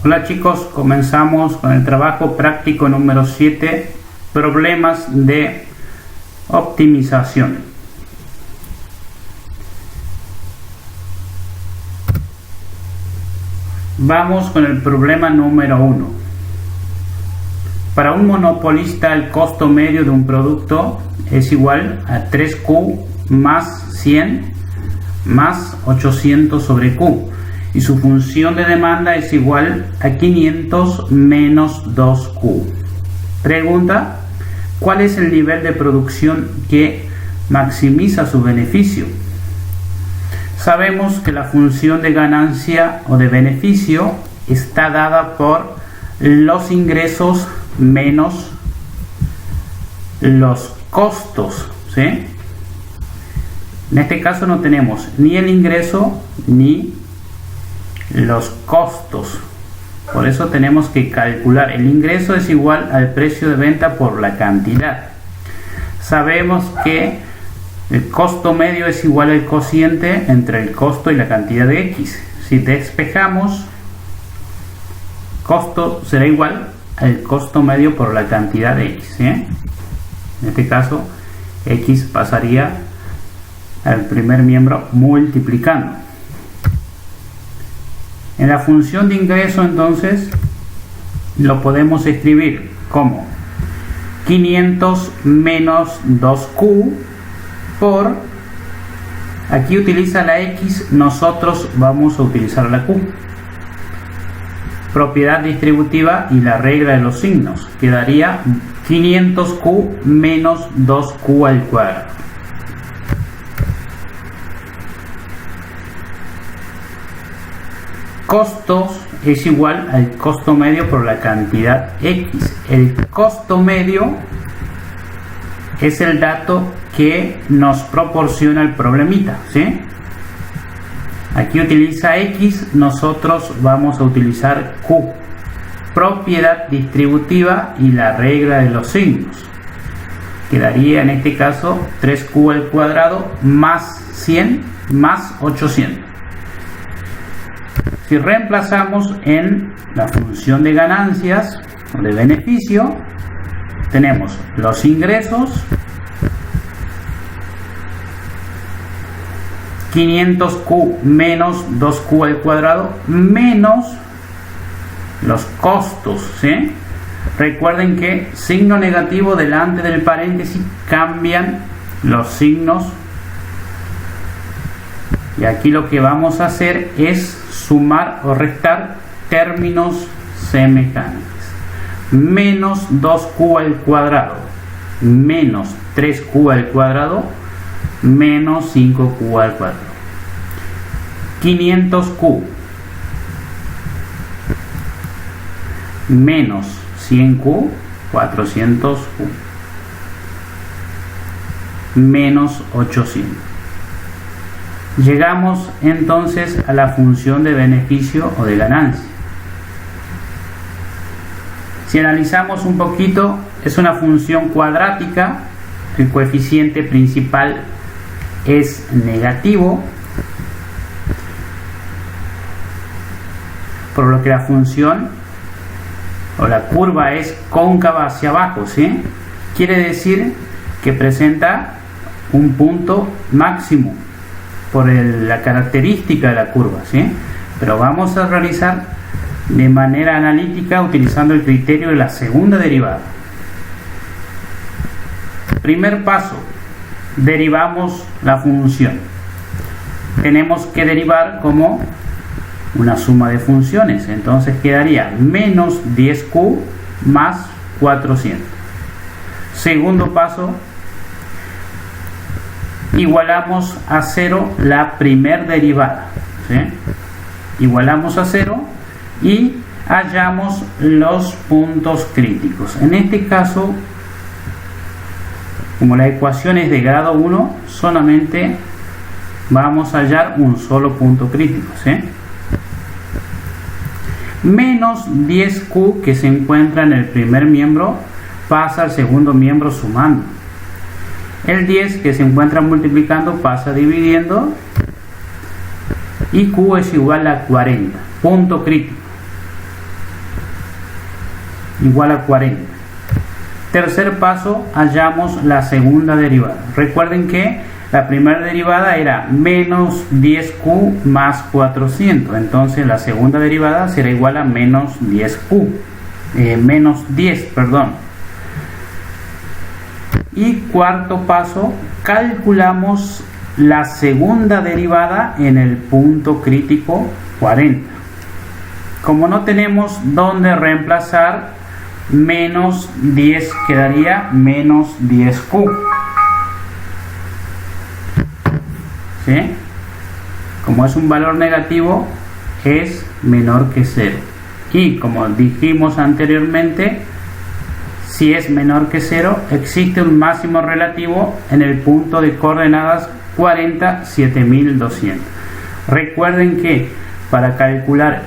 Hola chicos, comenzamos con el trabajo práctico número 7, problemas de optimización. Vamos con el problema número 1. Para un monopolista el costo medio de un producto es igual a 3Q más 100 más 800 sobre Q. Y su función de demanda es igual a 500 menos 2Q. Pregunta: ¿cuál es el nivel de producción que maximiza su beneficio? Sabemos que la función de ganancia o de beneficio está dada por los ingresos menos los costos, ¿sí? En este caso no tenemos ni el ingreso ni los costos, por eso tenemos que calcular. El ingreso es igual al precio de venta por la cantidad. Sabemos que el costo medio es igual al cociente entre el costo y la cantidad de X. Si despejamos, costo será igual al costo medio por la cantidad de X, ¿eh? En este caso X pasaría al primer miembro multiplicando. En la función de ingreso entonces lo podemos escribir como 500 menos 2Q por, aquí utiliza la X, nosotros vamos a utilizar la Q. Propiedad distributiva y la regla de los signos. Quedaría 500Q menos 2Q al cuadrado. Costos es igual al costo medio por la cantidad X. El costo medio es el dato que nos proporciona el problemita, ¿sí? Aquí utiliza X, nosotros vamos a utilizar Q. Propiedad distributiva y la regla de los signos. Quedaría en este caso 3Q al cuadrado más 100 más 800. Si reemplazamos en la función de ganancias o de beneficio, tenemos los ingresos, 500Q menos 2Q al cuadrado, menos los costos, ¿sí? Recuerden que signo negativo delante del paréntesis cambian los signos. Y aquí lo que vamos a hacer es sumar o restar términos semejantes. Menos 2Q al cuadrado menos 3Q al cuadrado menos 5Q al cuadrado. 500Q menos 100Q, 400Q menos 800. Llegamos entonces a la función de beneficio o de ganancia. Si analizamos un poquito, es una función cuadrática. El coeficiente principal es negativo, por lo que la función o la curva es cóncava hacia abajo, ¿sí? Quiere decir que presenta un punto máximo por la característica de la curva, ¿sí? Pero vamos a realizar de manera analítica utilizando el criterio de la segunda derivada. Primer paso, derivamos la función. Tenemos que derivar como una suma de funciones, entonces quedaría menos 10Q más 400. Segundo paso, igualamos a 0 la primer derivada, ¿sí? Igualamos a 0 y hallamos los puntos críticos. En este caso, como la ecuación es de grado 1, solamente vamos a hallar un solo punto crítico, ¿sí? Menos 10Q que se encuentra en el primer miembro pasa al segundo miembro sumando. El 10 que se encuentra multiplicando pasa dividiendo y Q es igual a 40. Punto crítico. igual a 40. Tercer paso, hallamos la segunda derivada. Recuerden que la primera derivada era menos 10q más 400. Entonces la segunda derivada será igual a menos 10q. Menos 10, perdón. Y cuarto paso, calculamos la segunda derivada en el punto crítico 40. Como no tenemos dónde reemplazar, menos 10 quedaría menos 10q. ¿Sí? Como es un valor negativo, es menor que 0. Y como dijimos anteriormente, si es menor que 0, existe un máximo relativo en el punto de coordenadas 40, 7200. Recuerden que para calcular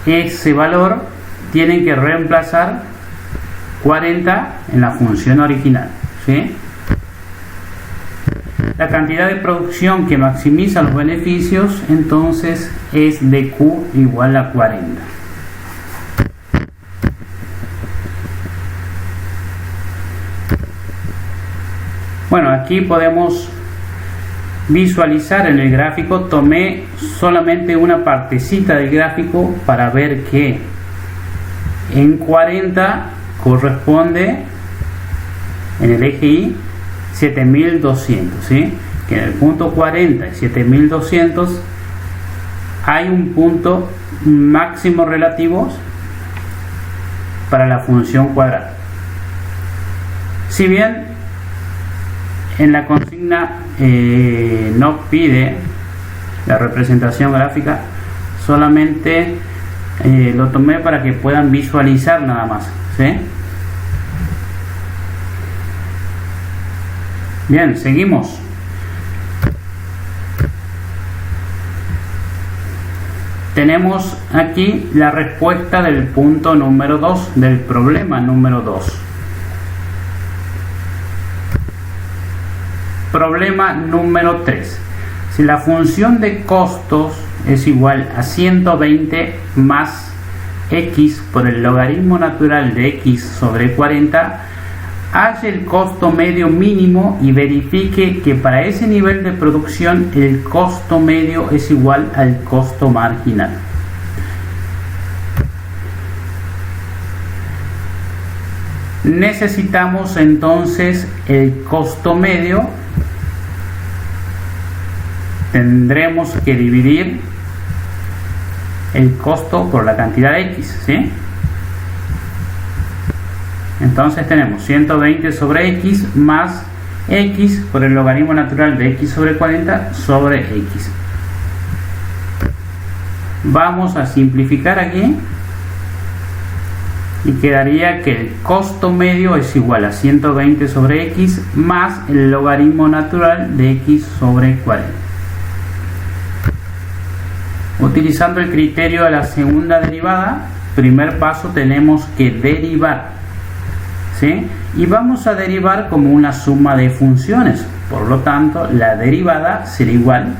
ese valor tienen que reemplazar 40 en la función original, ¿sí? La cantidad de producción que maximiza los beneficios entonces es de Q igual a 40. Bueno, aquí podemos visualizar en el gráfico. Tomé solamente una partecita del gráfico para ver que en 40 corresponde en el eje Y 7200, ¿sí? Que en el punto 40 y 7200 hay un punto máximo relativo para la función cuadrada. Si bien en la consigna no pide la representación gráfica, solamente lo tomé para que puedan visualizar nada más, ¿sí? Bien, seguimos. Tenemos aquí la respuesta del punto número 2, del problema número 2. Problema número 3. Si la función de costos es igual a 120 más x por el logaritmo natural de x sobre 40, halle el costo medio mínimo y verifique que para ese nivel de producción el costo medio es igual al costo marginal. Necesitamos entonces el costo medio. Tendremos que dividir el costo por la cantidad de x, ¿sí? Entonces tenemos 120 sobre x más x por el logaritmo natural de x sobre 40 sobre x. Vamos a simplificar aquí y quedaría que el costo medio es igual a 120 sobre x más el logaritmo natural de x sobre 40. Utilizando el criterio de la segunda derivada, primer paso tenemos que derivar, ¿sí? Y vamos a derivar como una suma de funciones. Por lo tanto, la derivada será igual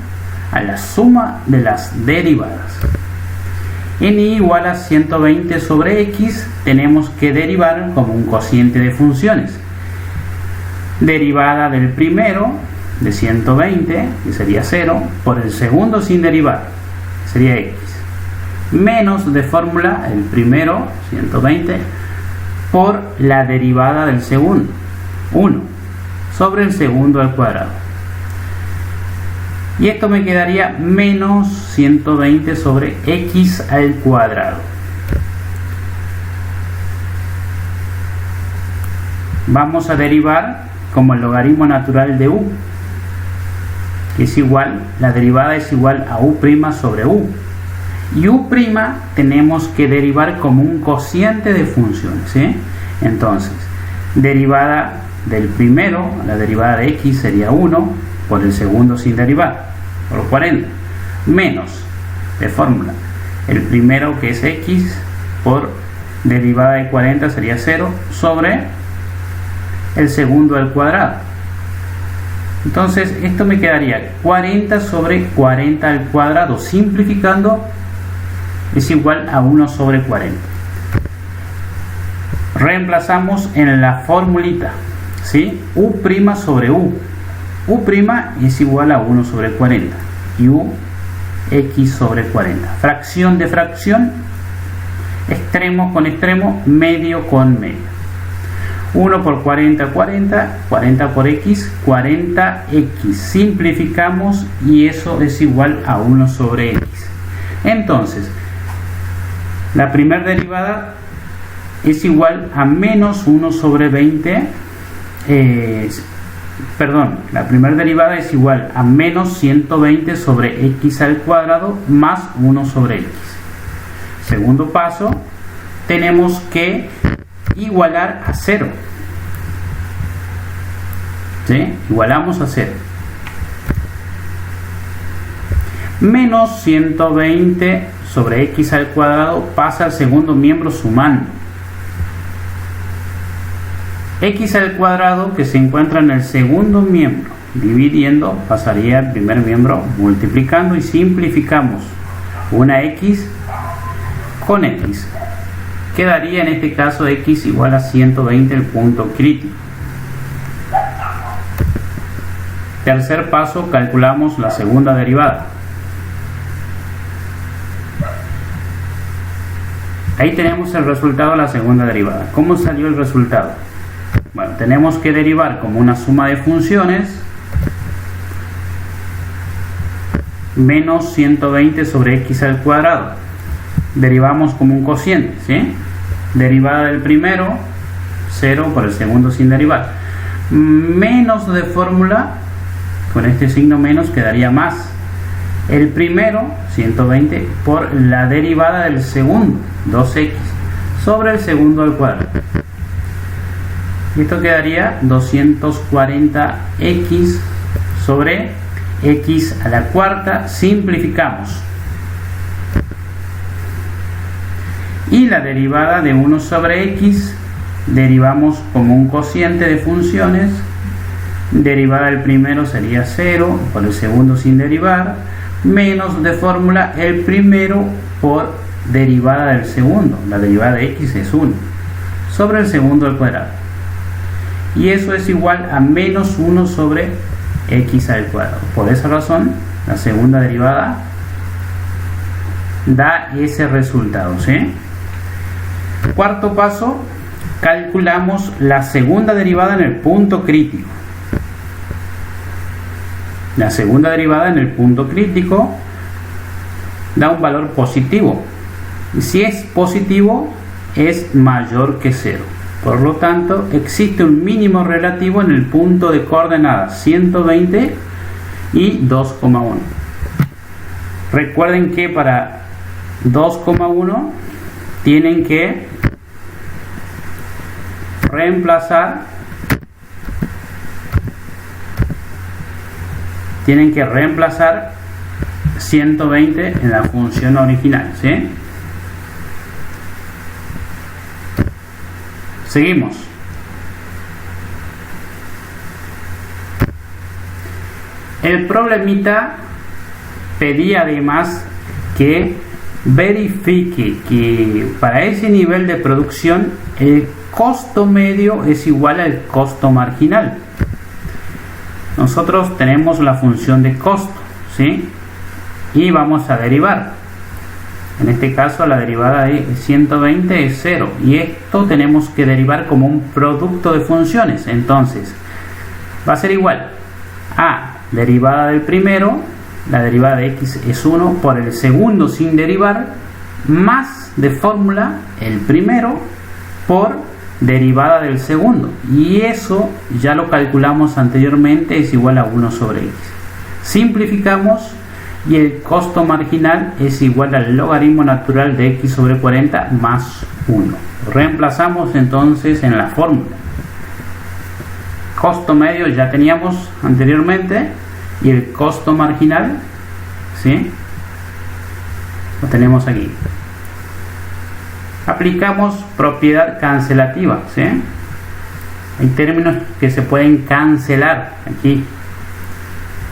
a la suma de las derivadas. En y igual a 120 sobre x, tenemos que derivar como un cociente de funciones. Derivada del primero, de 120, que sería 0, por el segundo sin derivar, sería x, menos de fórmula el primero, 120, por la derivada del segundo, 1, sobre el segundo al cuadrado. Y esto me quedaría menos 120 sobre x al cuadrado. Vamos a derivar como el logaritmo natural de u, que es igual, la derivada es igual a u' sobre u. Y u' tenemos que derivar como un cociente de funciones, ¿sí? Entonces, derivada del primero, la derivada de x sería 1 por el segundo sin derivar, por 40, menos de fórmula el primero que es x por derivada de 40 sería 0 sobre el segundo al cuadrado. Entonces esto me quedaría 40 sobre 40 al cuadrado, simplificando es igual a 1 sobre 40. reemplazamos en la formulita, ¿sí? U' sobre U. U' es igual a 1 sobre 40 y U x sobre 40. Fracción de fracción, extremo con extremo, medio con medio. 1 por 40, 40, 40 por x, 40x. Simplificamos y eso es igual a 1 sobre x. Entonces, la primera derivada es igual a menos 1 sobre 20. La primera derivada es igual a menos 120 sobre x al cuadrado más 1 sobre x. Segundo paso, tenemos que igualar a 0. ¿Sí? Igualamos a 0. Menos 120 sobre x al cuadrado pasa al segundo miembro sumando. X al cuadrado que se encuentra en el segundo miembro dividiendo pasaría al primer miembro multiplicando y simplificamos una x con x. Quedaría en este caso x igual a 120, el punto crítico. Tercer paso, calculamos la segunda derivada. Ahí tenemos el resultado de la segunda derivada. ¿Cómo salió el resultado? Bueno, tenemos que derivar como una suma de funciones menos 120 sobre x al cuadrado. Derivamos como un cociente, ¿sí? Derivada del primero, 0 por el segundo sin derivar. Menos de fórmula, con este signo menos quedaría más. El primero, 120, por la derivada del segundo, 2x, sobre el segundo al cuadrado. Y esto quedaría 240x sobre x a la cuarta. Simplificamos. Y la derivada de 1 sobre x, derivamos como un cociente de funciones. Derivada del primero sería 0, por el segundo sin derivar, menos de fórmula el primero por derivada del segundo. La derivada de x es 1, sobre el segundo al cuadrado. Y eso es igual a menos 1 sobre x al cuadrado. Por esa razón, la segunda derivada da ese resultado, ¿sí? Cuarto paso, calculamos la segunda derivada en el punto crítico. La segunda derivada en el punto crítico da un valor positivo. Y si es positivo, es mayor que 0. Por lo tanto, existe un mínimo relativo en el punto de coordenadas 120 y 2,1. Recuerden que para 2,1 tienen que reemplazar 120 en la función original, ¿sí? Seguimos. El problemita pedía además que verifique que para ese nivel de producción el costo medio es igual al costo marginal. Nosotros tenemos la función de costo, ¿sí? Y vamos a derivar. En este caso la derivada de 120 es 0 y esto tenemos que derivar como un producto de funciones. Entonces va a ser igual a derivada del primero, la derivada de x es 1 por el segundo sin derivar, más de fórmula el primero por derivada del segundo, y eso ya lo calculamos anteriormente, es igual a 1 sobre x. Simplificamos y el costo marginal es igual al logaritmo natural de x sobre 40 más 1. Reemplazamos entonces en la fórmula. Costo medio ya teníamos anteriormente y el costo marginal, ¿sí? Lo tenemos aquí. Aplicamos propiedad cancelativa, ¿sí? Hay términos que se pueden cancelar aquí.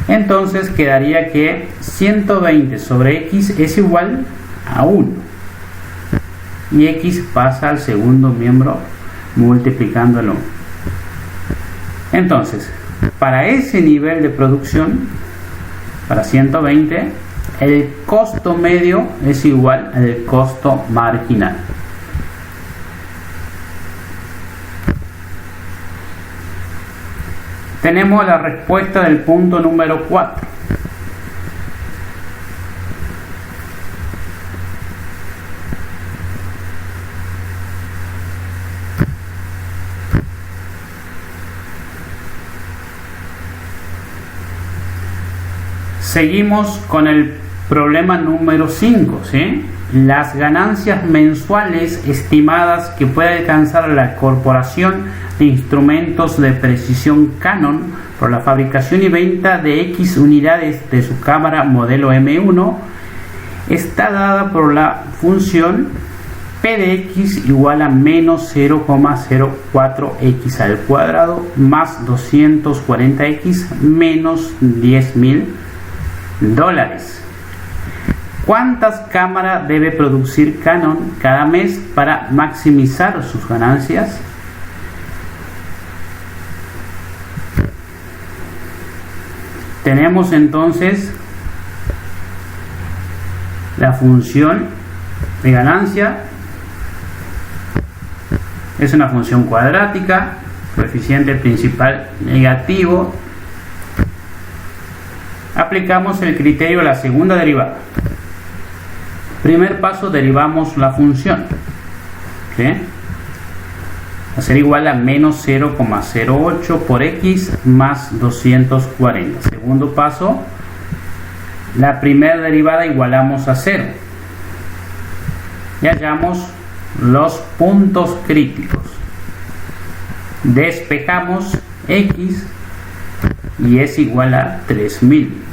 Entonces quedaría que 120 sobre x es igual a 1 y x pasa al segundo miembro multiplicándolo. Entonces, para ese nivel de producción, para 120, el costo medio es igual al costo marginal. Tenemos la respuesta del punto número 4. Seguimos con el problema número 5, ¿sí? Las ganancias mensuales estimadas que puede alcanzar la Corporación de Instrumentos de Precisión Canon por la fabricación y venta de X unidades de su cámara modelo M1 está dada por la función P de X igual a menos 0,04X al cuadrado más 240X menos $10.000. ¿Cuántas cámaras debe producir Canon cada mes para maximizar sus ganancias? Tenemos entonces la función de ganancia. Es una función cuadrática, coeficiente principal negativo. Aplicamos el criterio de la segunda derivada. Primer paso, derivamos la función, ¿sí? Va a ser igual a menos 0,08 por X más 240. Segundo paso, la primera derivada igualamos a 0 y hallamos los puntos críticos. Despejamos X y es igual a 3000.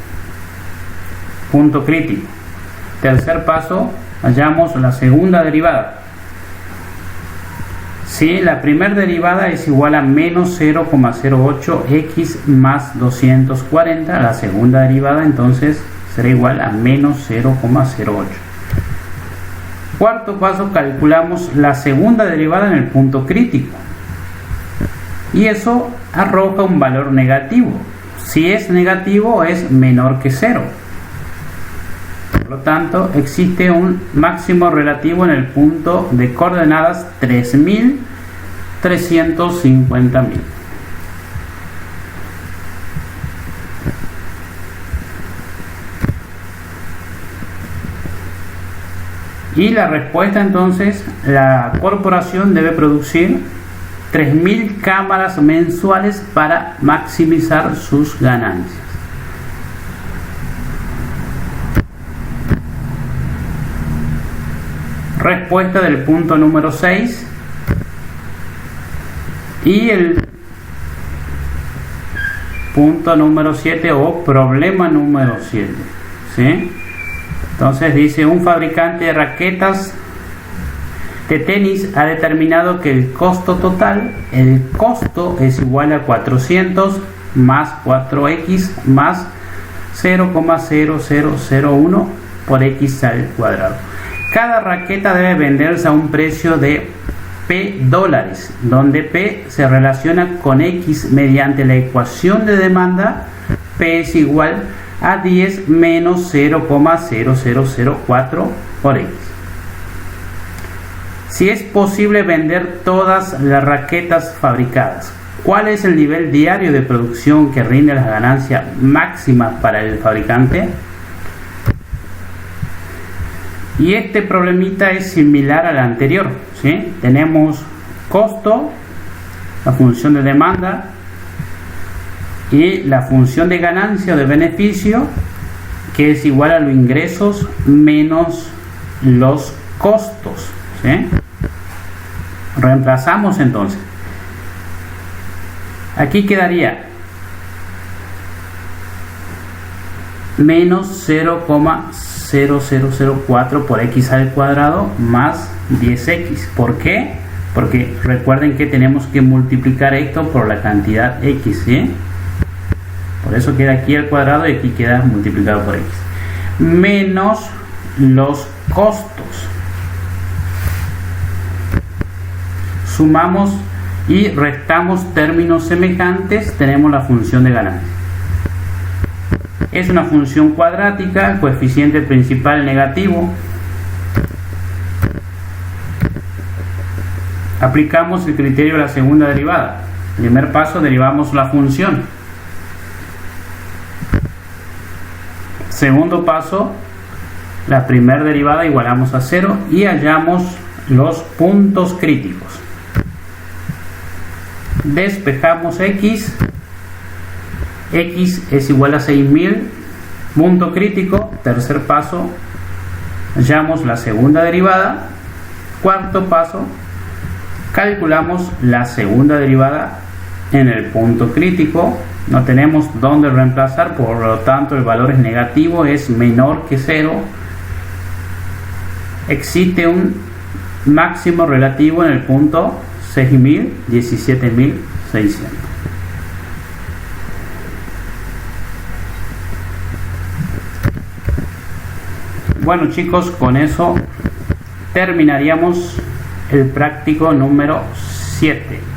Punto crítico. Tercer paso, hallamos la segunda derivada. Si la primera derivada es igual a menos 0,08x más 240, la segunda derivada entonces será igual a menos 0,08. Cuarto paso, calculamos la segunda derivada en el punto crítico. Y eso arroja un valor negativo. Si es negativo es menor que 0. Por lo tanto, existe un máximo relativo en el punto de coordenadas 3.350.000. Y la respuesta entonces, la corporación debe producir 3.000 cámaras mensuales para maximizar sus ganancias. Respuesta del punto número 6 y el punto número 7 o problema número 7, ¿sí? Entonces dice: un fabricante de raquetas de tenis ha determinado que el costo total, el costo es igual a 400 más 4x más 0,0001 por x al cuadrado. Cada raqueta debe venderse a un precio de P dólares, donde P se relaciona con X mediante la ecuación de demanda. P es igual a 10 menos 0,0004 por X. Si es posible vender todas las raquetas fabricadas, ¿cuál es el nivel diario de producción que rinde las ganancias máximas para el fabricante? Y este problemita es similar al anterior, ¿sí? Tenemos costo, la función de demanda y la función de ganancia o de beneficio, que es igual a los ingresos menos los costos, ¿sí? Reemplazamos entonces. Aquí quedaría menos 0,0004 por x al cuadrado más 10x. ¿Por qué? Porque recuerden que tenemos que multiplicar esto por la cantidad x, ¿sí? Por eso queda aquí al cuadrado y aquí queda multiplicado por x. Menos los costos. Sumamos y restamos términos semejantes, tenemos la función de ganancia. Es una función cuadrática, el coeficiente principal negativo. Aplicamos el criterio de la segunda derivada. Primer paso, derivamos la función. Segundo paso, la primera derivada igualamos a 0 y hallamos los puntos críticos. Despejamos x. X es igual a 6000. Punto crítico. Tercer paso, hallamos la segunda derivada. Cuarto paso, calculamos la segunda derivada en el punto crítico. No tenemos dónde reemplazar, por lo tanto el valor es negativo, es menor que 0. Existe un máximo relativo en el punto 6000, 17600. Bueno chicos, con eso terminaríamos el práctico número 7.